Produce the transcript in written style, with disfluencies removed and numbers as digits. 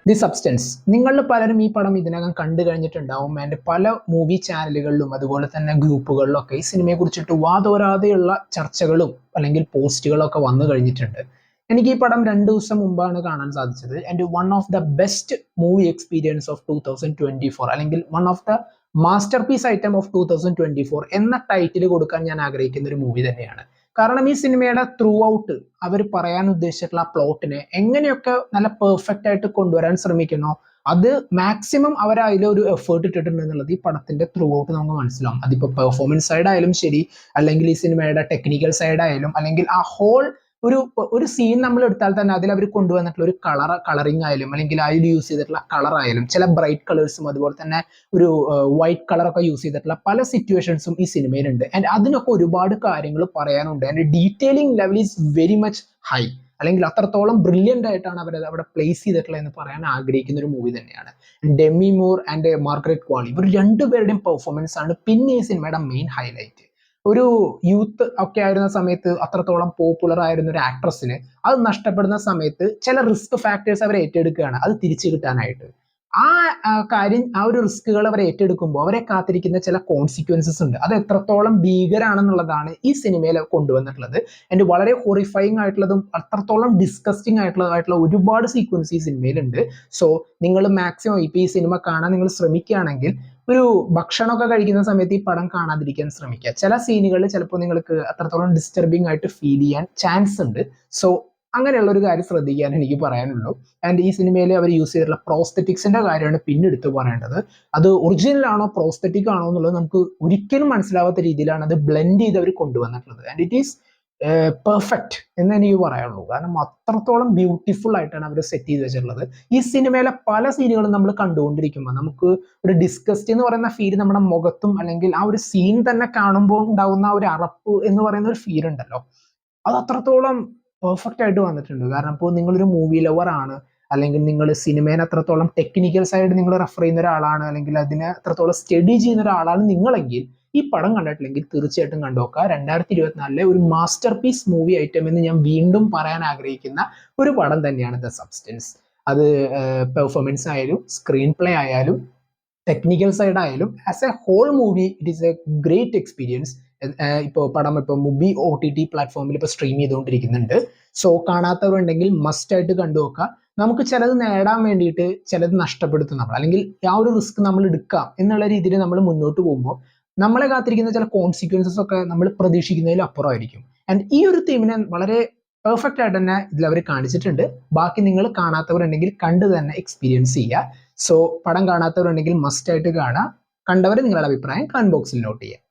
The substance. നിങ്ങളിൽ പലരും ഈ പടം ഇതിനകം കണ്ടു കഴിഞ്ഞിട്ടുണ്ടാവും. ആൻഡ് പല മൂവി ചാനലുകളിലും അതുപോലെ തന്നെ ഗ്രൂപ്പുകളിലൊക്കെ ഈ സിനിമയെ കുറിച്ചിട്ട് വാതോരാതെയുള്ള ചർച്ചകളും അല്ലെങ്കിൽ പോസ്റ്റുകളും ഒക്കെ വന്നു കഴിഞ്ഞിട്ടുണ്ട്. എനിക്ക് ഈ പടം 2 ദിവസം മുമ്പാണ് കാണാൻ സാധിച്ചത്. And one of the best movie experience of 2024 അല്ലെങ്കിൽ one of the masterpiece item of 2024 എന്ന ടൈറ്റിൽ കൊടുക്കാൻ ഞാൻ ആഗ്രഹിക്കുന്ന ഒരു മൂവി തന്നെയാണ്. കാരണം ഈ സിനിമയുടെ ത്രൂ ഔട്ട് അവർ പറയാൻ ഉദ്ദേശിച്ചിട്ടുള്ള ആ പ്ലോട്ടിനെ എങ്ങനെയൊക്കെ നല്ല പെർഫെക്റ്റ് ആയിട്ട് കൊണ്ടുവരാൻ ശ്രമിക്കുന്നോ അത് മാക്സിമം അവർ അതിലൊരു എഫേർട്ട് ഇട്ടിട്ടുണ്ട് എന്നുള്ളത് ഈ പടത്തിന്റെ ത്രൂ ഔട്ട് നമുക്ക് മനസ്സിലാവും. അതിപ്പോ പെർഫോമൻസ് സൈഡ് ആയാലും ശരി, അല്ലെങ്കിൽ ഈ സിനിമയുടെ ടെക്നിക്കൽ സൈഡ് ആയാലും, അല്ലെങ്കിൽ ആ ഹോൾ ഒരു ഒരു സീൻ നമ്മൾ എടുത്താൽ തന്നെ അതിൽ അവർ കൊണ്ടുവന്നിട്ടുള്ള ഒരു കളറിങ് ആയാലും, അല്ലെങ്കിൽ അതിൽ യൂസ് ചെയ്തിട്ടുള്ള കളർ ആയാലും, ചില ബ്രൈറ്റ് കളേഴ്സും അതുപോലെ തന്നെ ഒരു വൈറ്റ് കളറൊക്കെ യൂസ് ചെയ്തിട്ടുള്ള പല സിറ്റുവേഷൻസും ഈ സിനിമയിലുണ്ട്. ആൻഡ് അതിനൊക്കെ ഒരുപാട് കാര്യങ്ങൾ പറയാനുണ്ട്. And detailing level is very much high, അല്ലെങ്കിൽ അത്രത്തോളം ബ്രില്യൻ്റ് ആയിട്ടാണ് അവർ അവിടെ പ്ലേസ് ചെയ്തിട്ടുള്ളത് എന്ന് പറയാൻ ആഗ്രഹിക്കുന്ന ഒരു മൂവി തന്നെയാണ്. ഡെമി മൂർ ആൻഡ് മാർഗരറ്റ് ക്വാളി, ഇവർ രണ്ടുപേരുടെയും പെർഫോമൻസ് ആണ് പിന്നെ ഈ സിനിമയുടെ മെയിൻ ഹൈലൈറ്റ്. ഒരു യൂത്ത് ഒക്കെ ആയിരുന്ന സമയത്ത് അത്രത്തോളം പോപ്പുലർ ആയിരുന്ന ഒരു ആക്ട്രസിന് അത് നഷ്ടപ്പെടുന്ന സമയത്ത് ചില റിസ്ക് ഫാക്ടേഴ്സ് അവർ ഏറ്റെടുക്കുകയാണ് അത് തിരിച്ചു കിട്ടാനായിട്ട്. ആ ഒരു റിസ്കുകൾ അവർ ഏറ്റെടുക്കുമ്പോൾ അവരെ കാത്തിരിക്കുന്ന ചില കോൺസിക്വൻസസ് ഉണ്ട്. അത് എത്രത്തോളം ഭീകരാണെന്നുള്ളതാണ് ഈ സിനിമയിൽ കൊണ്ടുവന്നിട്ടുള്ളത്. എൻ്റെ വളരെ ഹൊറിഫൈങ് ആയിട്ടുള്ളതും അത്രത്തോളം ഡിസ്കസ്റ്റിംഗ് ആയിട്ടുള്ള ഒരുപാട് സീക്വൻസ് ഈ സിനിമയിലുണ്ട്. സോ നിങ്ങൾ മാക്സിമം ഇപ്പൊ ഈ സിനിമ കാണാൻ നിങ്ങൾ ശ്രമിക്കുകയാണെങ്കിൽ ഒരു ഭക്ഷണമൊക്കെ കഴിക്കുന്ന സമയത്ത് ഈ പടം കാണാതിരിക്കാൻ ശ്രമിക്കുക. ചില സീനുകളിൽ ചിലപ്പോൾ നിങ്ങൾക്ക് അത്രത്തോളം ഡിസ്റ്റർബിംഗ് ആയിട്ട് ഫീൽ ചെയ്യാൻ ചാൻസ് ഉണ്ട്. സോ അങ്ങനെയുള്ള ഒരു കാര്യം ശ്രദ്ധിക്കാൻ എനിക്ക് പറയാനുള്ളൂ. ആൻഡ് ഈ സിനിമയിൽ അവർ യൂസ് ചെയ്തിട്ടുള്ള പ്രോസ്തെറ്റിക്സിന്റെ കാര്യമാണ് പിന്നെ എടുത്ത് പറയേണ്ടത്. അത് ഒറിജിനൽ ആണോ പ്രോസ്തെറ്റിക് ആണോ എന്നുള്ളത് നമുക്ക് ഒരിക്കലും മനസ്സിലാവാത്ത രീതിയിലാണ് അത് ബ്ലെൻഡ് ചെയ്ത് അവർ കൊണ്ടുവന്നിട്ടുള്ളത്. ആൻഡ് ഇറ്റ് ഈസ് പെർഫെക്റ്റ് എന്ന് എനിക്ക് പറയാനുള്ളൂ. കാരണം അത്രത്തോളം ബ്യൂട്ടിഫുൾ ആയിട്ടാണ് അവർ സെറ്റ് ചെയ്ത് വെച്ചിട്ടുള്ളത്. ഈ സിനിമയിലെ പല സീനുകളും നമ്മൾ കണ്ടുകൊണ്ടിരിക്കുമ്പോൾ നമുക്ക് ഒരു ഡിസ്കസ്റ്റ് എന്ന് പറയുന്ന ഫീൽ നമ്മുടെ മുഖത്തും, അല്ലെങ്കിൽ ആ ഒരു സീൻ തന്നെ കാണുമ്പോൾ ഉണ്ടാവുന്ന ഒരു അറപ്പ് എന്ന് പറയുന്ന ഒരു ഫീൽ ഉണ്ടല്ലോ, അത് അത്രത്തോളം പെർഫെക്റ്റ് ആയിട്ട് വന്നിട്ടുണ്ട്. കാരണം ഇപ്പോൾ നിങ്ങളൊരു മൂവി ലവർ ആണ്, അല്ലെങ്കിൽ നിങ്ങൾ സിനിമേനെ അത്രത്തോളം ടെക്നിക്കൽ സൈഡ് നിങ്ങൾ റെഫർ ചെയ്യുന്ന ഒരാളാണ്, അല്ലെങ്കിൽ അതിനെ അത്രത്തോളം സ്റ്റഡി ചെയ്യുന്ന ഒരാളാണ് നിങ്ങളെങ്കിൽ ഈ പടം കണ്ടിട്ടില്ലെങ്കിൽ തീർച്ചയായിട്ടും കണ്ടുനോക്കുക. 2024 ഒരു മാസ്റ്റർ പീസ് മൂവി ഐറ്റം എന്ന് ഞാൻ വീണ്ടും പറയാൻ ആഗ്രഹിക്കുന്ന ഒരു പടം തന്നെയാണ് ദ സബ്സ്റ്റൻസ്. അത് പെർഫോമൻസ് ആയാലും സ്ക്രീൻ പ്ലേ ആയാലും ടെക്നിക്കൽ സൈഡ് ആയാലും as a whole movie it is a great experience. ഇപ്പോൾ പടം ഇപ്പോൾ മൂവി OTT പ്ലാറ്റ്ഫോമിൽ ഇപ്പോൾ സ്ട്രീം ചെയ്തുകൊണ്ടിരിക്കുന്നുണ്ട്. സോ കാണാത്തവരുണ്ടെങ്കിൽ മസ്റ്റ് ആയിട്ട് കണ്ടുനോക്കുക. നമുക്ക് ചിലത് നേടാൻ വേണ്ടിയിട്ട് ചിലത് നഷ്ടപ്പെടുത്തും നമ്മൾ, അല്ലെങ്കിൽ ആ ഒരു റിസ്ക് നമ്മൾ എടുക്കാം എന്നുള്ള രീതിയിൽ നമ്മൾ മുന്നോട്ട് പോകുമ്പോൾ നമ്മളെ കാത്തിരിക്കുന്ന ചില കോൺസിക്വൻസസ് ഒക്കെ നമ്മൾ പ്രതീക്ഷിക്കുന്നതിലും അപ്പുറമായിരിക്കും. ആൻഡ് ഈ ഒരു തീമിനെ വളരെ പെർഫെക്റ്റ് ആയിട്ട് തന്നെ ഇതിൽ അവർ കാണിച്ചിട്ടുണ്ട്. ബാക്കി നിങ്ങൾ കാണാത്തവരുണ്ടെങ്കിൽ കണ്ട് തന്നെ എക്സ്പീരിയൻസ് ചെയ്യുക. സോ പടം കാണാത്തവരുണ്ടെങ്കിൽ മസ്റ്റ് ആയിട്ട് കാണുക. കണ്ടവർ നിങ്ങളുടെ അഭിപ്രായം കമന്റ് ബോക്സിൽ നോട്ട് ചെയ്യുക.